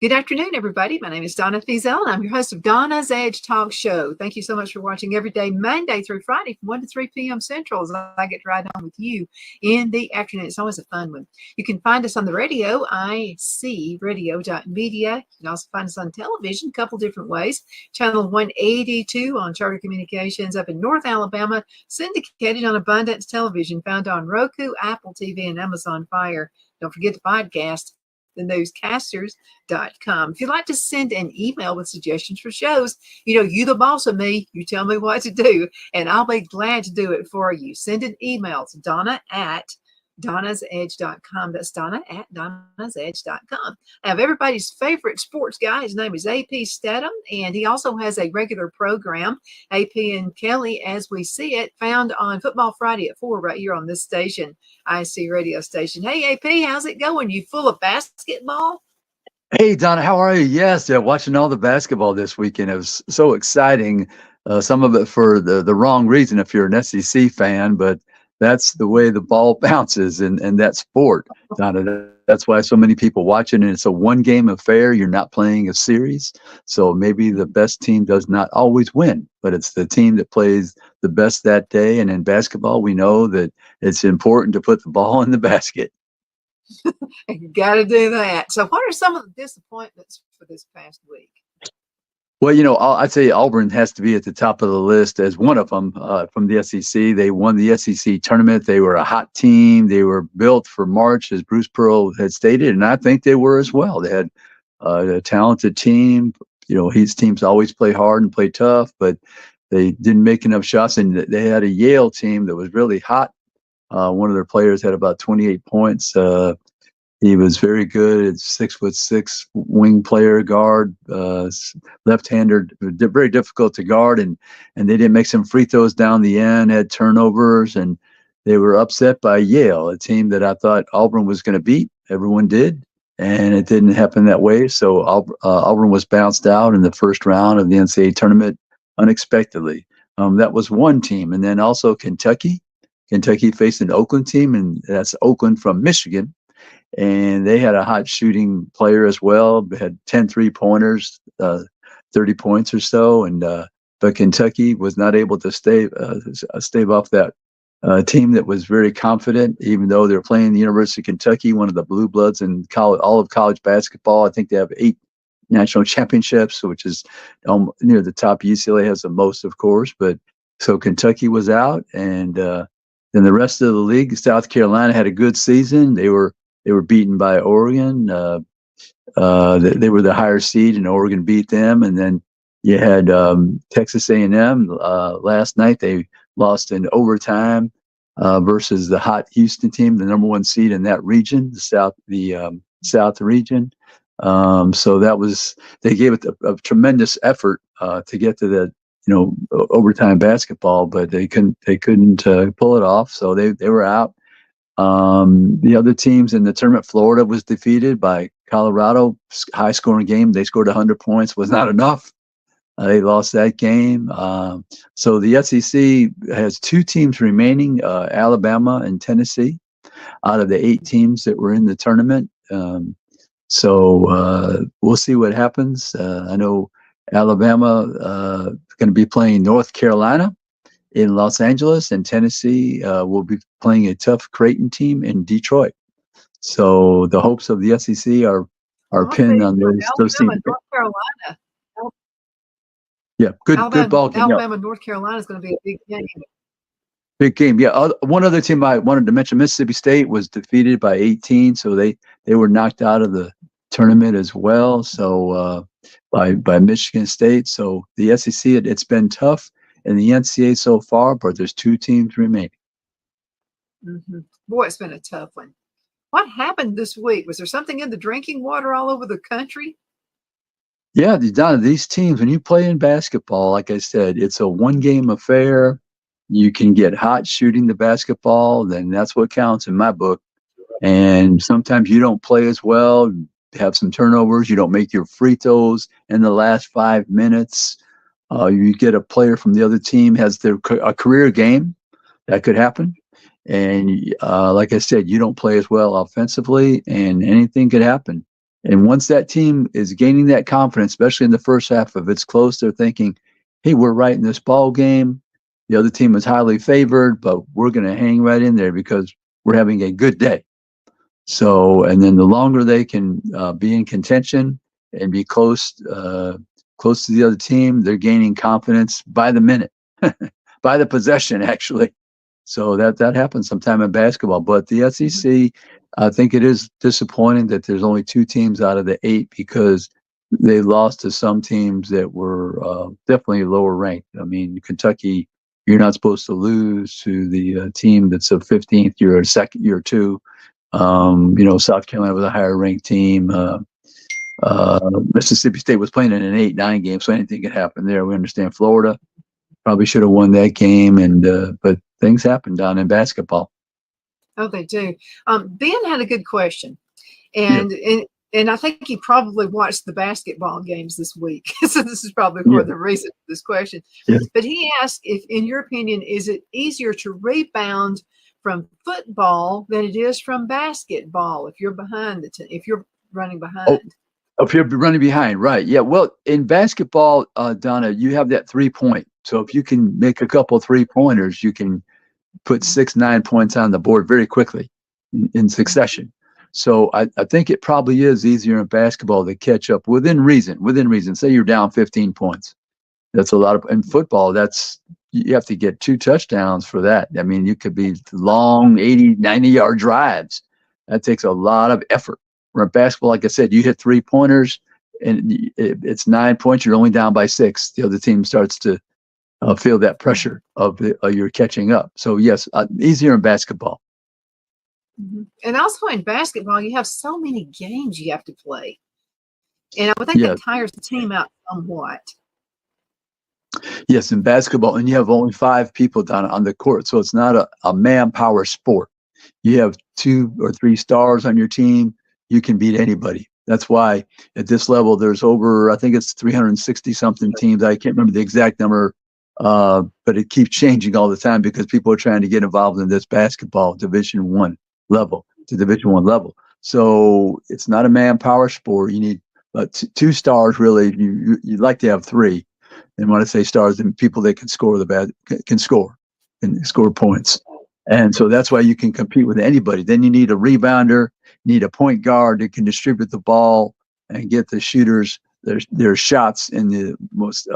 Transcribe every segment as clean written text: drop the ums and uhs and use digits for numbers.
Good afternoon, everybody. My name is Donna Fiesel, and I'm your host of Donna's Edge Talk Show. Thank you so much for watching every day, Monday through Friday from 1 to 3 p.m. Central, as I get to ride on with you in the afternoon. It's always a fun one. You can find us on the radio, icradio.media. You can also find us on television, a couple different ways. Channel 182 on Charter Communications up in North Alabama, syndicated on Abundance Television, found on Roku, Apple TV, and Amazon Fire. Don't forget the podcast, thenewscasters.com. If you'd like to send an email with suggestions for shows, you the boss of me, you tell me what to do, and I'll be glad to do it for you. Send an email to Donna@donnasedge.com. That's Donna@donnasedge.com. I have everybody's favorite sports guy. His name is AP Steadham, and he also has a regular program, AP and Kelly As We See It, found on Football Friday at 4 right here on this station, IC radio station. Hey, AP, how's it going? You full of basketball? Hey, Donna, how are you? Yes, watching all the basketball this weekend. It was so exciting. Some of it for the wrong reason if you're an SEC fan, but that's the way the ball bounces in that sport, Donna. That's why so many people watch it, and it's a one-game affair. You're not playing a series, so maybe the best team does not always win, but it's the team that plays the best that day. And in basketball, we know that it's important to put the ball in the basket. You got to do that. So what are some of the disappointments for this past week? Well, I'd say Auburn has to be at the top of the list as one of them from the SEC. They won the SEC tournament. They were a hot team. They were built for March, as Bruce Pearl had stated, and I think they were as well. They had a talented team. His teams always play hard and play tough, but they didn't make enough shots. And they had a Yale team that was really hot. One of their players had about 28 points. He was very good. It's 6'6" wing player, guard, left-hander, very difficult to guard, and they didn't make some free throws down the end, had turnovers, and they were upset by Yale, a team that I thought Auburn was going to beat. Everyone did, and it didn't happen that way. So Auburn was bounced out in the first round of the NCAA tournament unexpectedly. That was one team, and then also Kentucky. Kentucky faced an Oakland team, and that's Oakland from Michigan. And they had a hot shooting player as well. They had 10 3-pointers, 30 points or so. And but Kentucky was not able to stave off that team that was very confident, even though they're playing the University of Kentucky, one of the blue bloods in all of college basketball. I think they have 8 national championships, which is near the top. UCLA has the most, of course. But so Kentucky was out, and then the rest of the league, South Carolina had a good season. They were beaten by Oregon. They were the higher seed, and Oregon beat them. And then you had Texas A&M last night. They lost in overtime versus the hot Houston team, the number 1 seed in that region, the South region. So they gave it a tremendous effort to get to the overtime basketball, but they couldn't pull it off. So they were out. The other teams in the tournament, Florida was defeated by Colorado. High scoring game. They scored 100 points, was not enough. They lost that game. So the SEC has 2 teams remaining, Alabama and Tennessee, out of the 8 teams that were in the tournament. So we'll see what happens. I know Alabama is going to be playing North Carolina in Los Angeles, and Tennessee will be playing a tough Creighton team in Detroit. So the hopes of the SEC are pinned on those teams. North Carolina. Yeah, good ball game. Alabama, North Carolina is going to be a big game. Big game. Yeah, one other team I wanted to mention, Mississippi State, was defeated by 18, so they were knocked out of the tournament as well. So by Michigan State. So the SEC, it's been tough in the NCAA so far, but there's 2 teams remaining. Mm-hmm. Boy, it's been a tough one. What happened this week? Was there something in the drinking water all over the country? Yeah, Donna, these teams, when you play in basketball, like I said, it's a one-game affair. You can get hot shooting the basketball, then that's what counts in my book. And sometimes you don't play as well, have some turnovers, you don't make your free throws in the last 5 minutes. You get a player from the other team has a career game. That could happen. And like I said, you don't play as well offensively, and anything could happen. And once that team is gaining that confidence, especially in the first half, if it's close, they're thinking, hey, we're right in this ball game. The other team is highly favored, but we're going to hang right in there because we're having a good day. So, and then the longer they can be in contention and be close to the other team, they're gaining confidence by the minute, by the possession, actually. So that happens sometime in basketball. But the SEC, I think it is disappointing that there's only 2 teams out of the 8 because they lost to some teams that were definitely lower ranked. I mean, Kentucky, you're not supposed to lose to the team that's a 15th year or second year or 2. South Carolina was a higher ranked team. Mississippi State was playing in an 8-9 game, so anything could happen there. We understand Florida probably should have won that game, but things happen down in basketball. Oh, they do. Ben had a good question, Yeah. and I think he probably watched the basketball games this week. So this is probably for the reason for this question. Yeah. But he asked if, in your opinion, is it easier to rebound from football than it is from basketball if you're behind if you're running behind? If you're running behind, right. Yeah. Well, in basketball, Donna, you have that 3-point. So if you can make a couple 3-pointers, you can put 6-9 points on the board very quickly in succession. So I think it probably is easier in basketball to catch up within reason. Say you're down 15 points. That's a lot of, in football, you have to get 2 touchdowns for that. I mean, you could be long 80, 90-yard drives. That takes a lot of effort. Where in basketball, like I said, you hit 3-pointers and it's 9 points. You're only down by 6. The other team starts to feel that pressure of you're catching up. So yes, easier in basketball. Mm-hmm. And also in basketball, you have so many games you have to play, and I would think that tires the team out somewhat. Yes, in basketball, and you have only 5 people down on the court, so it's not a manpower sport. You have 2 or 3 stars on your team, you can beat anybody. That's why at this level, there's over, I think it's 360 something teams. I can't remember the exact number, but it keeps changing all the time because people are trying to get involved in this basketball Division I level to Division I level. So it's not a manpower sport. You need 2 stars really. You'd like to have 3. And when I say stars, then people that can score can score points. And so that's why you can compete with anybody. Then you need a rebounder, you need a point guard that can distribute the ball and get the shooters their shots in the most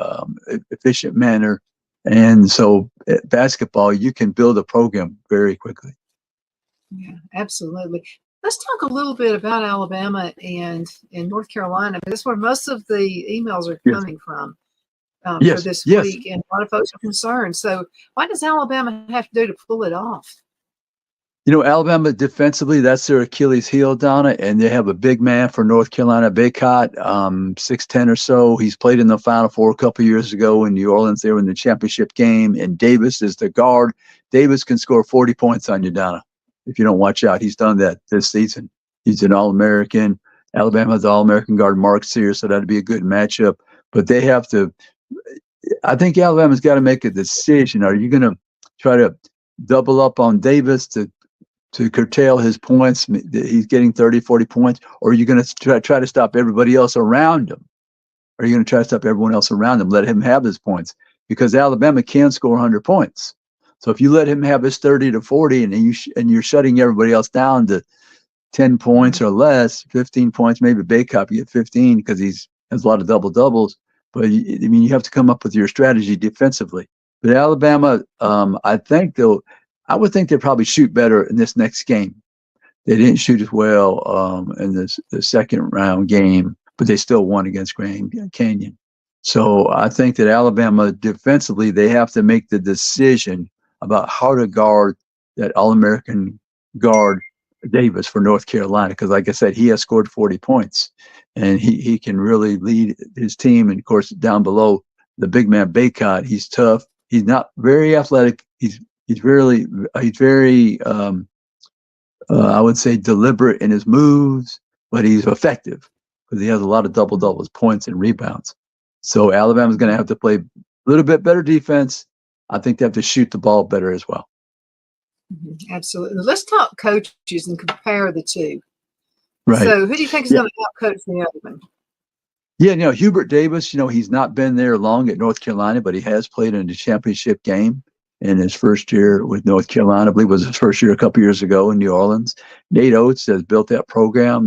efficient manner. And so at basketball, you can build a program very quickly. Yeah, absolutely. Let's talk a little bit about Alabama and North Carolina. That's where most of the emails are coming from for this week, and a lot of folks are concerned. So what does Alabama have to do to pull it off? Alabama defensively, that's their Achilles heel, Donna, and they have a big man for North Carolina, Baycott, 6'10" or so. He's played in the Final Four a couple years ago in New Orleans. They were in the championship game, and Davis is the guard. Davis can score 40 points on you, Donna, if you don't watch out. He's done that this season. He's an All-American. Alabama has the All-American guard, Mark Sears, so that'd be a good matchup. But they have to – I think Alabama's got to make a decision. Are you going to try to double up on Davis to curtail his points? He's getting 30, 40 points. Or are you going to try to stop everybody else around him? Are you going to try to stop everyone else around him, let him have his points? Because Alabama can score 100 points. So if you let him have his 30 to 40 and you're shutting everybody else down to 10 points or less, 15 points, maybe Baycott get 15 because he has a lot of double-doubles. But, you have to come up with your strategy defensively. But Alabama, I would think they'll probably shoot better in this next game. They didn't shoot as well in the second round game, but they still won against Grand Canyon. So I think that Alabama defensively, they have to make the decision about how to guard that All-American guard Davis for North Carolina, because like I said, he has scored 40 points, and he can really lead his team. And of course, down below, the big man Baycott, he's tough. He's not very athletic. He's very, I would say, deliberate in his moves, but he's effective because he has a lot of double-doubles, points and rebounds. So Alabama's going to have to play a little bit better defense. I think they have to shoot the ball better as well. Absolutely. Let's talk coaches and compare the two. Right. So who do you think is Yeah. going to help coach the other one? Yeah, Hubert Davis, he's not been there long at North Carolina, but he has played in the championship game in his first year with North Carolina. I believe it was his first year a couple years ago in New Orleans. Nate Oates has built that program.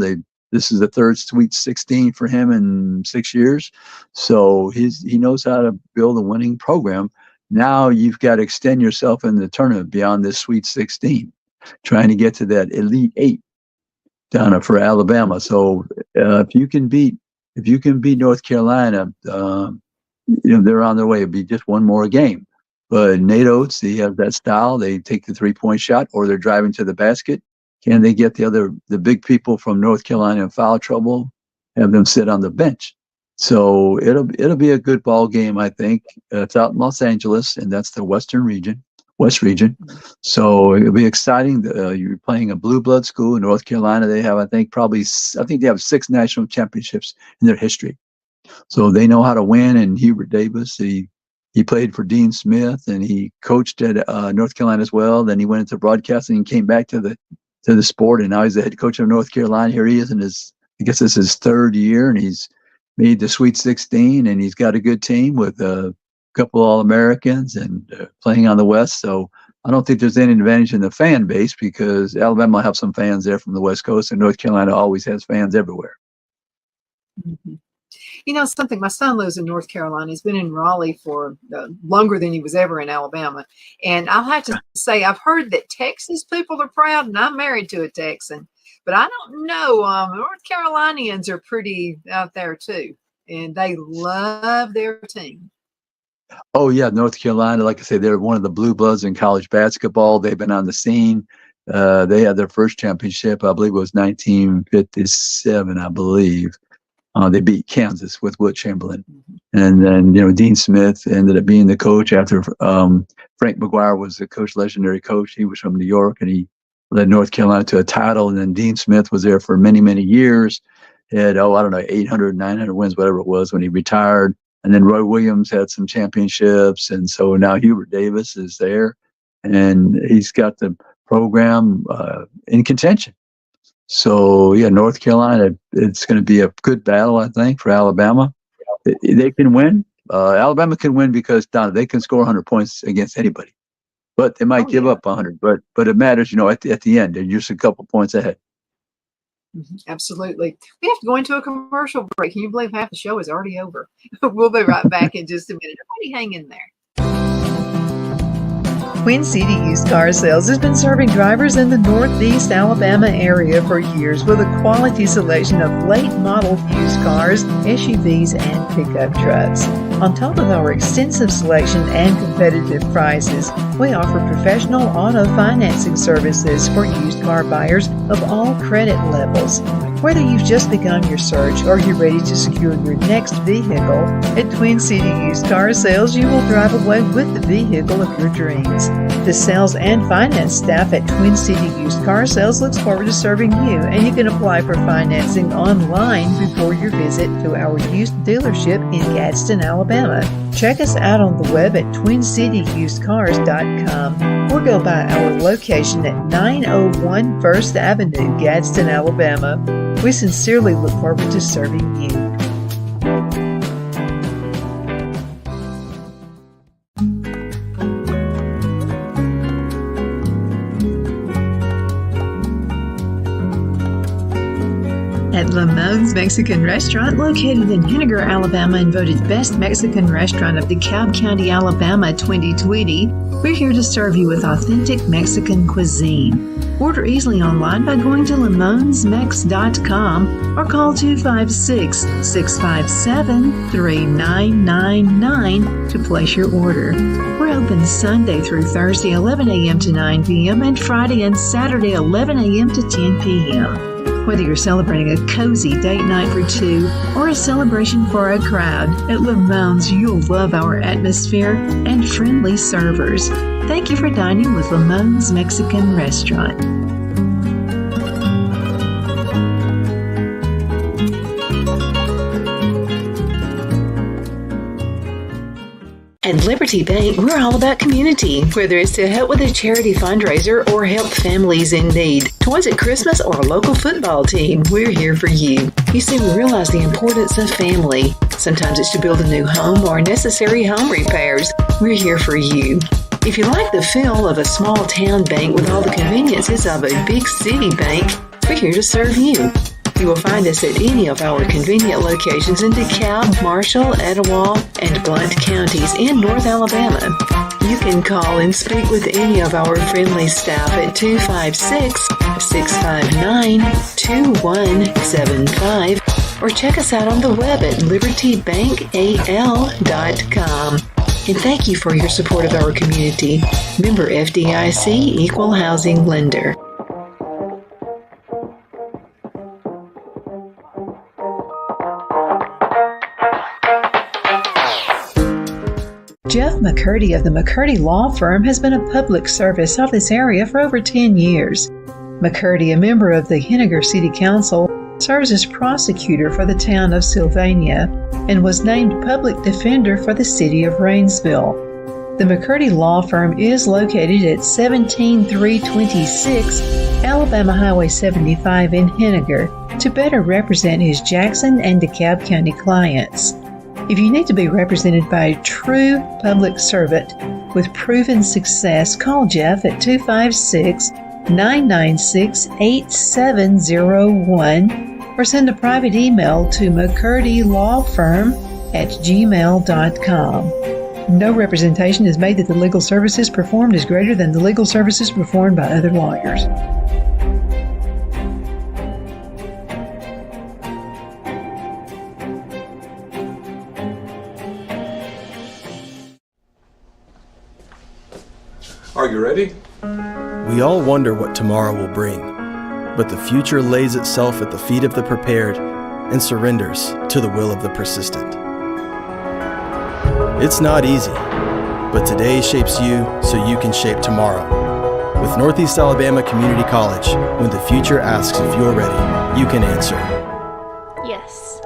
This is the third Sweet 16 for him in 6 years. So he knows how to build a winning program. Now you've got to extend yourself in the tournament beyond this Sweet 16, trying to get to that Elite Eight down for Alabama. So if you can beat North Carolina, they're on their way. It'd be just one more game. But Nate Oates, he has that style. They take the 3-point shot, or they're driving to the basket. Can they get the big people from North Carolina in foul trouble? Have them sit on the bench. So it'll be a good ball game, I think. It's out in Los Angeles, and that's the West region. So it'll be exciting. You're playing a blue blood school in North Carolina. They have, I think they have 6 national championships in their history. So they know how to win. And Hubert Davis, he played for Dean Smith, and he coached at North Carolina as well. Then he went into broadcasting and came back to the sport, and now he's the head coach of North Carolina. Here he is I guess this is his 3rd year, and he's made the Sweet 16, and he's got a good team with couple All-Americans and playing on the West. So I don't think there's any advantage in the fan base, because Alabama will have some fans there from the West Coast, and North Carolina always has fans everywhere. Mm-hmm. Something, my son lives in North Carolina. He's been in Raleigh for longer than he was ever in Alabama. And I'll have to say, I've heard that Texas people are proud, and I'm married to a Texan. But I don't know. North Carolinians are pretty out there too, and they love their team. Oh, yeah, North Carolina, like I say, they're one of the blue bloods in college basketball. They've been on the scene. They had their first championship, I believe it was 1957, I believe. They beat Kansas with Wilt Chamberlain. And then, Dean Smith ended up being the coach after Frank McGuire was the coach, legendary coach. He was from New York, and he led North Carolina to a title. And then Dean Smith was there for many, many years. He had, 800, 900 wins, whatever it was, when he retired. And then Roy Williams had some championships. And so now Hubert Davis is there, and he's got the program in contention. So, yeah, North Carolina, it's going to be a good battle, I think, for Alabama. They can win. Alabama can win because, Donna, they can score 100 points against anybody. But they might give up 100. But it matters, at the end. They're just a couple points ahead. Absolutely. We have to go into a commercial break. Can you believe half the show is already over? We'll be right back in just a minute. Everybody hang in there. Twin City Used Car Sales has been serving drivers in the Northeast Alabama area for years with a quality selection of late model used cars, SUVs, and pickup trucks. On top of our extensive selection and competitive prices, we offer professional auto financing services for used car buyers of all credit levels. Whether you've just begun your search or you're ready to secure your next vehicle, at Twin City Used Car Sales, you will drive away with the vehicle of your dreams. The sales and finance staff at Twin City Used Car Sales looks forward to serving you, and you can apply for financing online before your visit to our used dealership in Gadsden, Alabama. Check us out on the web at twincityusedcars.com or go by our location at 901 First Avenue, Gadsden, Alabama. We sincerely look forward to serving you. At Lamone's Mexican Restaurant, located in Henniger, Alabama, and voted Best Mexican Restaurant of DeKalb County, Alabama 2020, we're here to serve you with authentic Mexican cuisine. Order easily online by going to lamonsmex.com or call 256-657-3999 to place your order. We're open Sunday through Thursday 11 a.m. to 9 p.m. and Friday and Saturday 11 a.m. to 10 p.m. Whether you're celebrating a cozy date night for two or a celebration for a crowd, at Lamone's you'll love our atmosphere and friendly servers. Thank you for dining with Lamone's Mexican Restaurant. At Liberty Bank, we're all about community. Whether it's to help with a charity fundraiser or help families in need, toys at Christmas, or a local football team, we're here for you. You see, we realize the importance of family. Sometimes it's to build a new home or necessary home repairs. We're here for you. If you like the feel of a small town bank with all the conveniences of a big city bank, we're here to serve you. You will find us at any of our convenient locations in DeKalb, Marshall, Etowah, and Blount counties in North Alabama. You can call and speak with any of our friendly staff at 256-659-2175 or check us out on the web at libertybankal.com. And thank you for your support of our community. Member FDIC Equal Housing Lender. Jeff McCurdy of the McCurdy Law Firm has been a public service of this area for over 10 years. McCurdy, a member of the Henniger City Council, serves as prosecutor for the town of Sylvania and was named public defender for the city of Rainsville. The McCurdy Law Firm is located at 17326 Alabama Highway 75 in Henniger to better represent his Jackson and DeKalb County clients. If you need to be represented by a true public servant with proven success, call Jeff at 256-996-8701 or send a private email to mccurdylawfirm@gmail.com. No representation is made that the legal services performed is greater than the legal services performed by other lawyers. Are you ready? We all wonder what tomorrow will bring, but the future lays itself at the feet of the prepared and surrenders to the will of the persistent. It's not easy, but today shapes you so you can shape tomorrow. With Northeast Alabama Community College, when the future asks if you're ready, you can answer. Yes.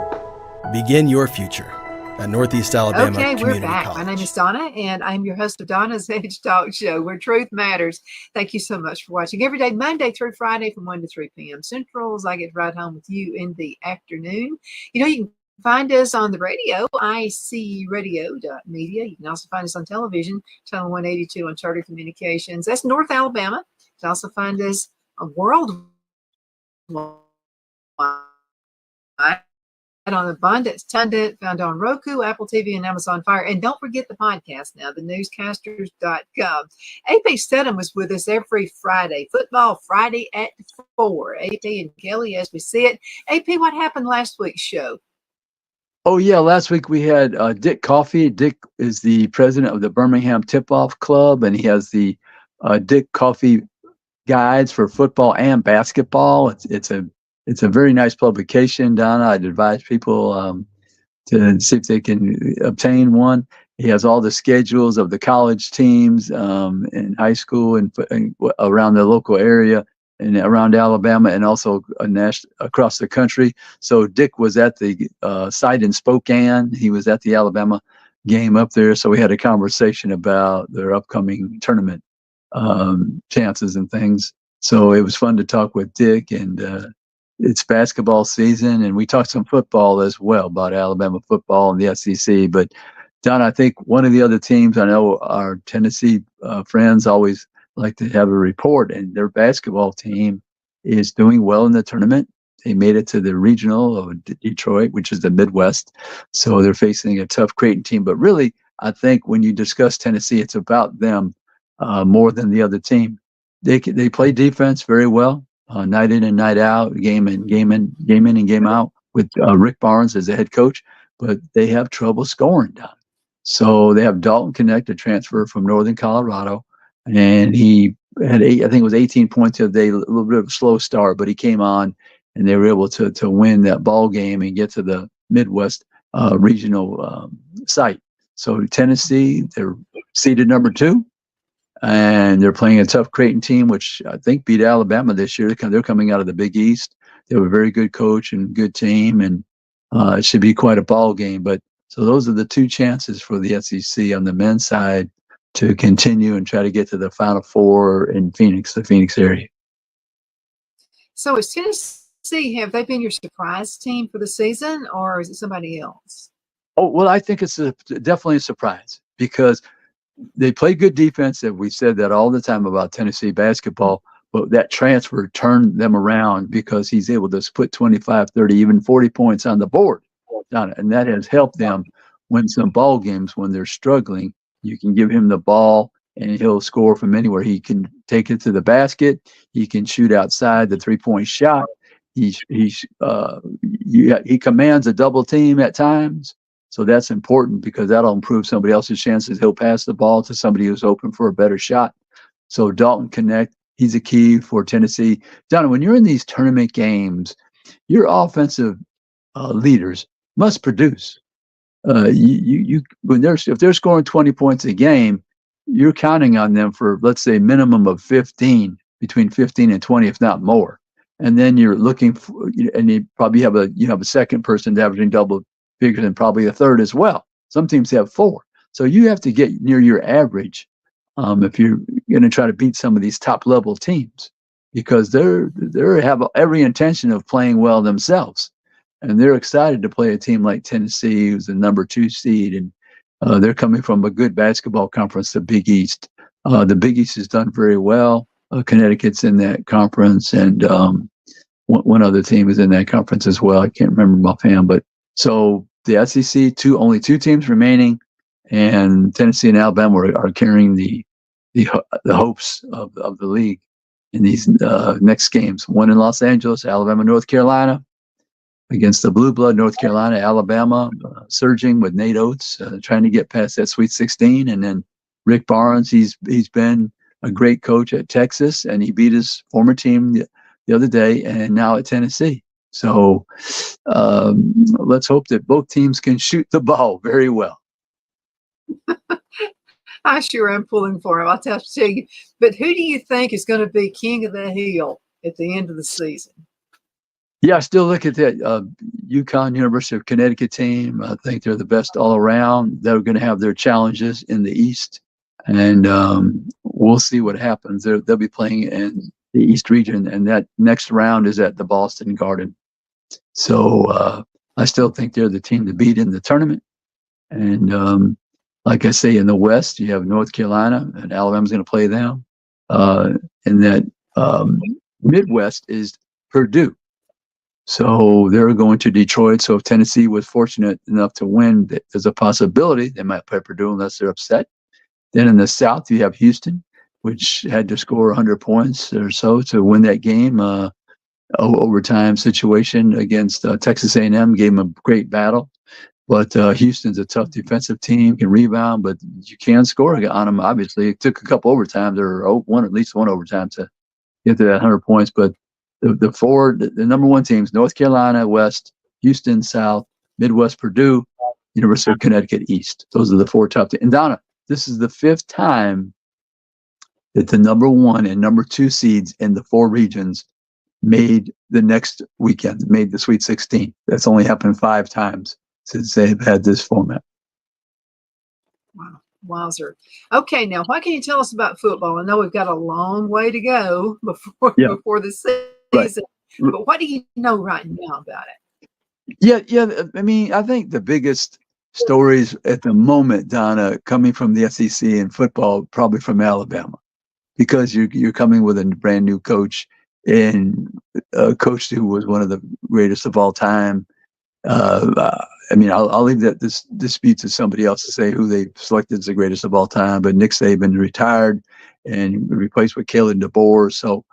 Begin your future at Northeast Alabama Community we're back. College. My name is Donna, and I'm your host of Donna's Edge Talk Show, where truth matters. Thank you so much for watching every day, Monday through Friday from 1 to 3 p.m. Central, as I get right home with you in the afternoon. You know, you can find us on the radio, icradio.media. You can also find us on television, channel 182 on Charter Communications. That's North Alabama. You can also find us on worldwide on Abundance Tundent, found on Roku, Apple TV, and Amazon Fire. And don't forget the podcast now, thenewscasters.com. AP Steadham was with us every Friday, Football Friday at 4. AP and Kelly as we see it. AP, what happened last week's show? Oh, yeah. Last week we had Dick Coffey. Dick is the president of the Birmingham Tip-Off Club, and he has the Dick Coffey guides for football and basketball. It's a very nice publication, Donna. I'd advise people to see if they can obtain one. He has all the schedules of the college teams in high school and around the local area and around Alabama and also across the country. So Dick was at the site in Spokane. He was at the Alabama game up there. So we had a conversation about their upcoming tournament chances and things. So it was fun to talk with Dick, and it's basketball season, and we talked some football as well about Alabama football and the SEC. But Don, I think one of the other teams, I know our Tennessee friends always like to have a report, and their basketball team is doing well in the tournament. They made it to the regional of Detroit, which is the Midwest. So they're facing a tough Creighton team. But really, I think when you discuss Tennessee, it's about them more than the other team. They play defense very well. Night in and night out, game in and game out with Rick Barnes as the head coach, but they have trouble scoring down. So they have Dalton Connect, a transfer from Northern Colorado, and he had I think it was 18 points a day, a little bit of a slow start, but he came on and they were able to win that ball game and get to the Midwest regional site. So Tennessee, they're seeded number 2. And they're playing a tough Creighton team, which I think beat Alabama this year. They're coming out of the Big East. They have a very good coach and good team, and it should be quite a ball game. But So those are the two chances for the SEC on the men's side to continue and try to get to the Final Four in Phoenix, the Phoenix area. So is Tennessee, have they been your surprise team for the season, or is it somebody else? Oh, well, I think it's definitely a surprise because they play good defense, and we said that all the time about Tennessee basketball, but that transfer turned them around because he's able to put 25, 30, even 40 points on the board. And that has helped them win some ball games when they're struggling. You can give him the ball, and he'll score from anywhere. He can take it to the basket. He can shoot outside the three-point shot. He commands a double team at times. So that's important because that'll improve somebody else's chances. He'll pass the ball to somebody who's open for a better shot. So Dalton Connect, he's a key for Tennessee. Donna, when you're in these tournament games, your offensive leaders must produce. If they're scoring 20 points a game, you're counting on them for, let's say, minimum of 15, between 15 and 20, if not more. And then you're looking for, and you probably have a second person averaging double figures and probably a third as well. Some teams have 4. So you have to get near your average if you're going to try to beat some of these top level teams, because they have every intention of playing well themselves. And they're excited to play a team like Tennessee, who's the number 2 seed, and they're coming from a good basketball conference, the Big East. The Big East has done very well. Connecticut's in that conference, and one other team is in that conference as well. I can't remember offhand, but so the SEC, only 2 teams remaining, and Tennessee and Alabama are carrying the hopes of the league in these next games. One in Los Angeles, Alabama, North Carolina, against the blue blood North Carolina, Alabama, surging with Nate Oates, trying to get past that Sweet 16. And then Rick Barnes, he's been a great coach at Texas, and he beat his former team the other day, and now at Tennessee. So let's hope that both teams can shoot the ball very well. I sure am pulling for him, I'll tell you. But who do you think is going to be king of the hill at the end of the season? Yeah, I still look at that UConn, University of Connecticut team. I think they're the best all around. They're going to have their challenges in the East, and we'll see what happens. They'll be playing in the East region, and that next round is at the Boston Garden. So I still think they're the team to beat in the tournament. And like I say, in the West, you have North Carolina, and Alabama's going to play them. And that Midwest is Purdue. So they're going to Detroit. So if Tennessee was fortunate enough to win, there's a possibility they might play Purdue unless they're upset. Then in the South, you have Houston, which had to score 100 points or so to win that game. Overtime situation against Texas A&M gave them a great battle. But Houston's a tough defensive team, can rebound, but you can score on them, obviously. It took a couple overtimes, or at least one overtime to get to that 100 points. But the number 1 teams, North Carolina West, Houston South, Midwest Purdue, University of Connecticut East. Those are the 4 top teams. And Donna, this is the 5th time that the number 1 and number 2 seeds in the 4 regions made the next weekend, made the Sweet 16. That's only happened 5 times since they've had this format. Wow. Wowzer. Okay, now what can you tell us about football? I know we've got a long way to go before the season, right. But what do you know right now about it? Yeah. I mean, I think the biggest stories at the moment, Donna, coming from the SEC in football, probably from Alabama, because you're coming with a brand new coach, and a coach who was one of the greatest of all time. I mean, I'll leave this dispute to somebody else to say who they selected as the greatest of all time. But Nick Saban retired and replaced with Kalen DeBoer. So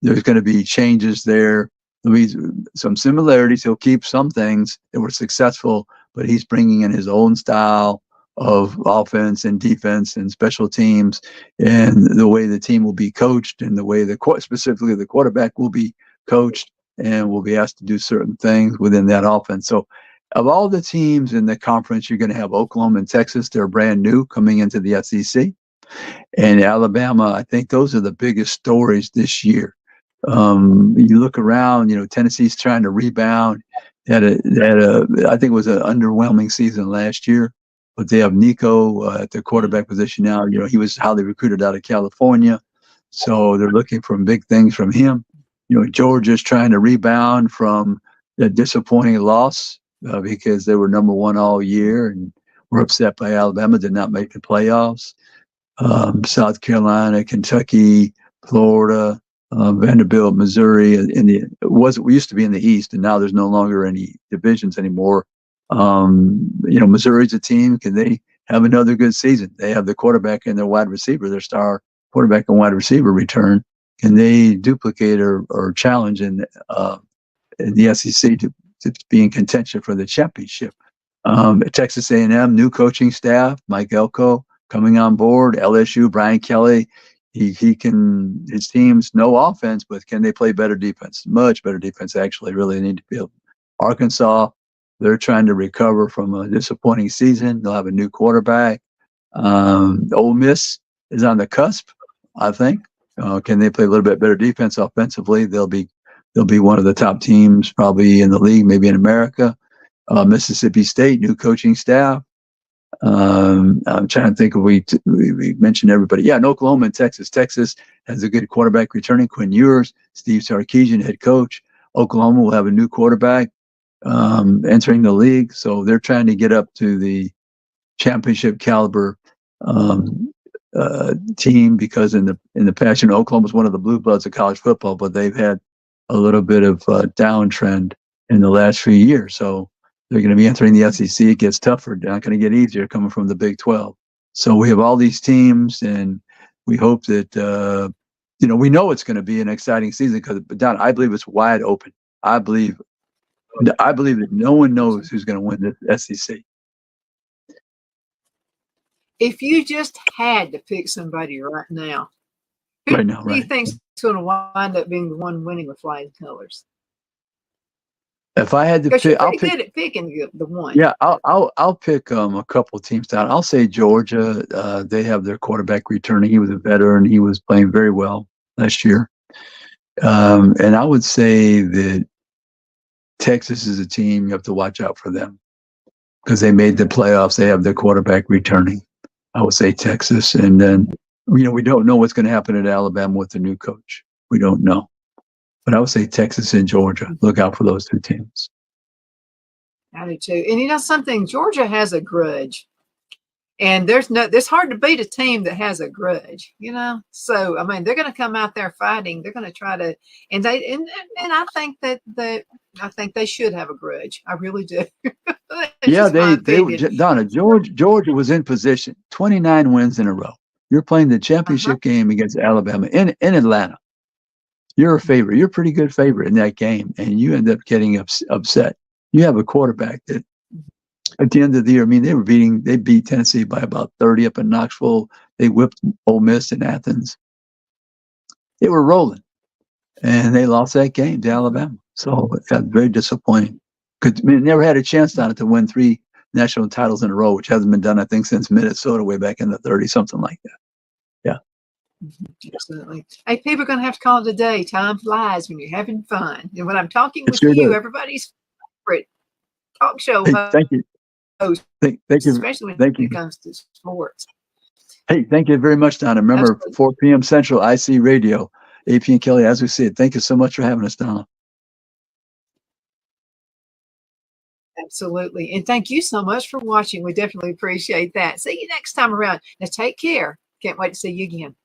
there's going to be changes there. There'll be some similarities. He'll keep some things that were successful, but he's bringing in his own style of offense and defense and special teams, and the way the team will be coached, and the way specifically the quarterback will be coached and will be asked to do certain things within that offense. So of all the teams in the conference, you're going to have Oklahoma and Texas. They're brand new coming into the SEC. And Alabama, I think those are the biggest stories this year. You look around, Tennessee's trying to rebound. I think it was an underwhelming season last year, but they have Nico at the quarterback position now. You know, he was highly recruited out of California, so they're looking for big things from him. You know, Georgia's trying to rebound from the disappointing loss because they were number one all year and were upset by Alabama, did not make the playoffs. South Carolina, Kentucky, Florida, Vanderbilt, Missouri. We used to be in the East, and now there's no longer any divisions anymore. You know, Missouri's a team. Can they have another good season? They have the quarterback and their wide receiver, their star quarterback and wide receiver return. Can they duplicate or challenge in the SEC to be in contention for the championship? Texas A&M, new coaching staff, Mike Elko coming on board. LSU, Brian Kelly, his team's no offense, but can they play better defense? Much better defense, actually. Really need to build. Arkansas, they're trying to recover from a disappointing season. They'll have a new quarterback. Ole Miss is on the cusp, I think. Can they play a little bit better defense offensively? They'll be one of the top teams probably in the league, maybe in America. Mississippi State, new coaching staff. I'm trying to think if we mentioned everybody. Yeah, and Oklahoma and Texas. Texas has a good quarterback returning, Quinn Ewers, Steve Sarkisian, head coach. Oklahoma will have a new quarterback entering the league, so they're trying to get up to the championship caliber team, because in the past, you know, Oklahoma's one of the blue bloods of college football, but they've had a little bit of a downtrend in the last few years. So they're going to be entering the SEC. It gets tougher. They're not going to get easier coming from the Big 12. So we have all these teams, and we hope that, you know, we know it's going to be an exciting season but Don, I believe it's wide open. I believe that no one knows who's going to win the SEC. If you just had to pick somebody right now, who do you think's going to wind up being the one winning with flying colors? If I had to pick, I'll pick. Good at picking the one. Yeah, I'll pick a couple of teams down. I'll say Georgia. They have their quarterback returning. He was a veteran. He was playing very well last year. And I would say that Texas is a team you have to watch out for them because they made the playoffs. They have their quarterback returning. I would say Texas, and then you know we don't know what's going to happen at Alabama with the new coach. We don't know. But I would say Texas and Georgia. Look out for those two teams. I do too. And you know something? Georgia has a grudge. And it's hard to beat a team that has a grudge, you know? So, I mean, they're going to come out there fighting. They're going to try to, and I think I think they should have a grudge. I really do. Yeah, Donna, Georgia was in position, 29 wins in a row. You're playing the championship game against Alabama in Atlanta. You're a favorite. You're a pretty good favorite in that game, and you end up getting upset. You have a quarterback that, at the end of the year, I mean, they beat Tennessee by about 30 up in Knoxville. They whipped Ole Miss in Athens. They were rolling, and they lost that game to Alabama. So it got very disappointing. Because they never had a chance on it to win 3 national titles in a row, which hasn't been done, I think, since Minnesota way back in the 30s, something like that. Yeah. Absolutely. Hey, people are going to have to call it a day. Time flies when you're having fun. And when I'm talking with sure you, does. Everybody's favorite talk show host. Thank you. Thank you. Especially when it comes to sports. Hey, thank you very much, Donna. Remember, 4 p.m. Central, IC Radio, AP and Kelly, as we see it. Thank you so much for having us, Donna. Absolutely. And thank you so much for watching. We definitely appreciate that. See you next time around. Now take care. Can't wait to see you again.